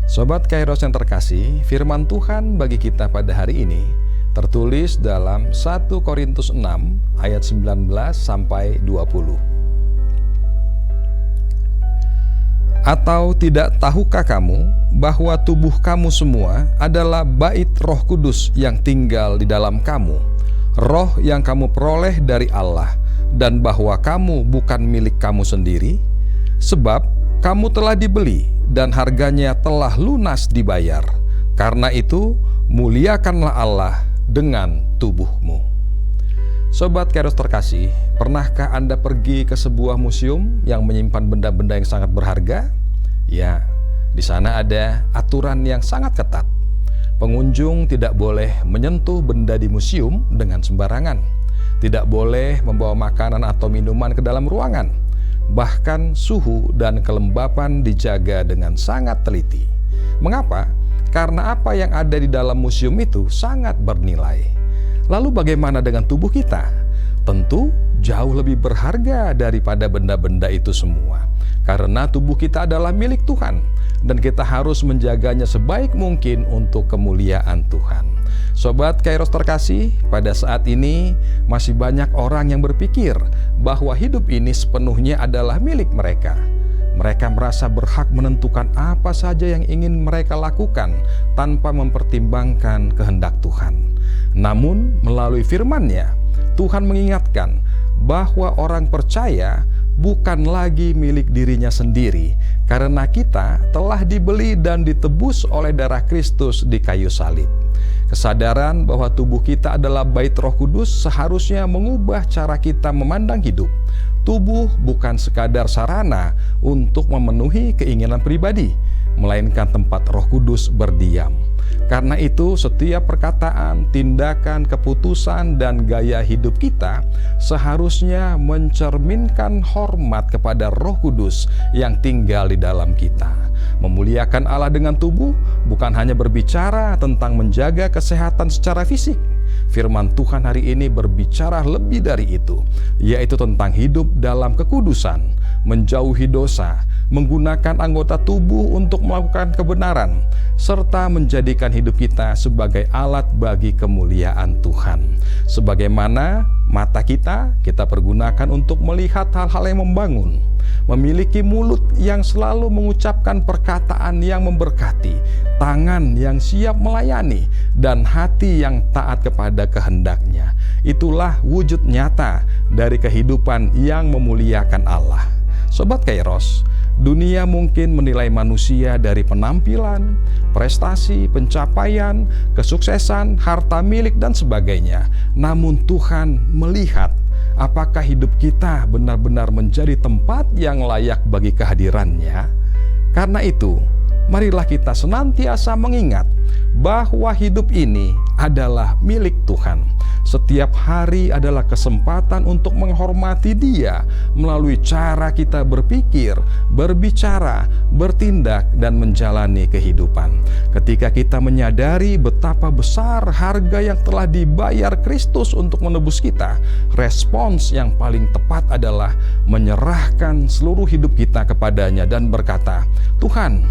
Sobat Kairos yang terkasih, firman Tuhan bagi kita pada hari ini tertulis dalam 1 Korintus 6 ayat 19 sampai 20. Atau tidak tahukah kamu bahwa tubuh kamu semua adalah bait Roh Kudus yang tinggal di dalam kamu, roh yang kamu peroleh dari Allah, dan bahwa kamu bukan milik kamu sendiri, sebab kamu telah dibeli dan harganya telah lunas dibayar. Karena itu, muliakanlah Allah dengan tubuhmu. Sobat Kairos terkasih, pernahkah Anda pergi ke sebuah museum yang menyimpan benda-benda yang sangat berharga? Ya, di sana ada aturan yang sangat ketat. Pengunjung tidak boleh menyentuh benda di museum dengan sembarangan. Tidak boleh membawa makanan atau minuman ke dalam ruangan. Bahkan suhu dan kelembapan dijaga dengan sangat teliti. Mengapa? Karena apa yang ada di dalam museum itu sangat bernilai. Lalu bagaimana dengan tubuh kita? Tentu jauh lebih berharga daripada benda-benda itu semua. Karena tubuh kita adalah milik Tuhan, dan kita harus menjaganya sebaik mungkin untuk kemuliaan Tuhan. Sobat Kairos terkasih, pada saat ini masih banyak orang yang berpikir bahwa hidup ini sepenuhnya adalah milik mereka. Mereka merasa berhak menentukan apa saja yang ingin mereka lakukan tanpa mempertimbangkan kehendak Tuhan. Namun melalui firman-Nya, Tuhan mengingatkan bahwa orang percaya bukan lagi milik dirinya sendiri, karena kita telah dibeli dan ditebus oleh darah Kristus di kayu salib. Kesadaran bahwa tubuh kita adalah bait Roh Kudus seharusnya mengubah cara kita memandang hidup. Tubuh bukan sekadar sarana untuk memenuhi keinginan pribadi, melainkan tempat Roh Kudus berdiam. Karena itu, setiap perkataan, tindakan, keputusan, dan gaya hidup kita seharusnya mencerminkan hormat kepada Roh Kudus yang tinggal di dalam kita. Memuliakan Allah dengan tubuh bukan hanya berbicara tentang menjaga kesehatan secara fisik. Firman Tuhan hari ini berbicara lebih dari itu, yaitu tentang hidup dalam kekudusan, menjauhi dosa, menggunakan anggota tubuh untuk melakukan kebenaran, serta menjadikan hidup kita sebagai alat bagi kemuliaan Tuhan. Sebagaimana mata kita pergunakan untuk melihat hal-hal yang membangun, memiliki mulut yang selalu mengucapkan perkataan yang memberkati, tangan yang siap melayani, dan hati yang taat kepada kehendak-Nya. Itulah wujud nyata dari kehidupan yang memuliakan Allah. Sobat Kairos, dunia mungkin menilai manusia dari penampilan, prestasi, pencapaian, kesuksesan, harta milik, dan sebagainya. Namun Tuhan melihat apakah hidup kita benar-benar menjadi tempat yang layak bagi kehadiran-Nya. Karena itu, marilah kita senantiasa mengingat bahwa hidup ini adalah milik Tuhan. Setiap hari adalah kesempatan untuk menghormati Dia melalui cara kita berpikir, berbicara, bertindak, dan menjalani kehidupan. Ketika kita menyadari betapa besar harga yang telah dibayar Kristus untuk menebus kita, respons yang paling tepat adalah menyerahkan seluruh hidup kita kepada-Nya dan berkata, "Tuhan,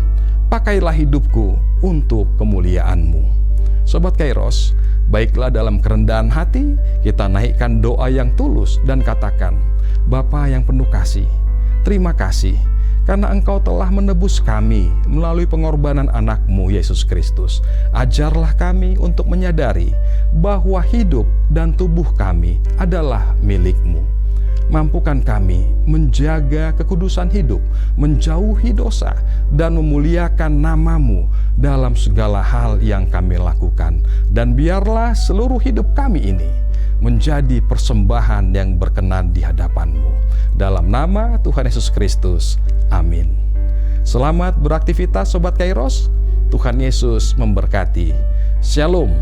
pakailah hidupku untuk kemuliaan-Mu." Sobat Kairos, baiklah dalam kerendahan hati kita naikkan doa yang tulus dan katakan, "Bapa yang penuh kasih, terima kasih karena Engkau telah menebus kami melalui pengorbanan anak-Mu Yesus Kristus. Ajarlah kami untuk menyadari bahwa hidup dan tubuh kami adalah milik-Mu. Mampukan kami menjaga kekudusan hidup, menjauhi dosa, dan memuliakan nama-Mu dalam segala hal yang kami lakukan. Dan biarlah seluruh hidup kami ini menjadi persembahan yang berkenan di hadapan-Mu. Dalam nama Tuhan Yesus Kristus, amin. Selamat beraktivitas Sobat Kairos. Tuhan Yesus memberkati. Shalom.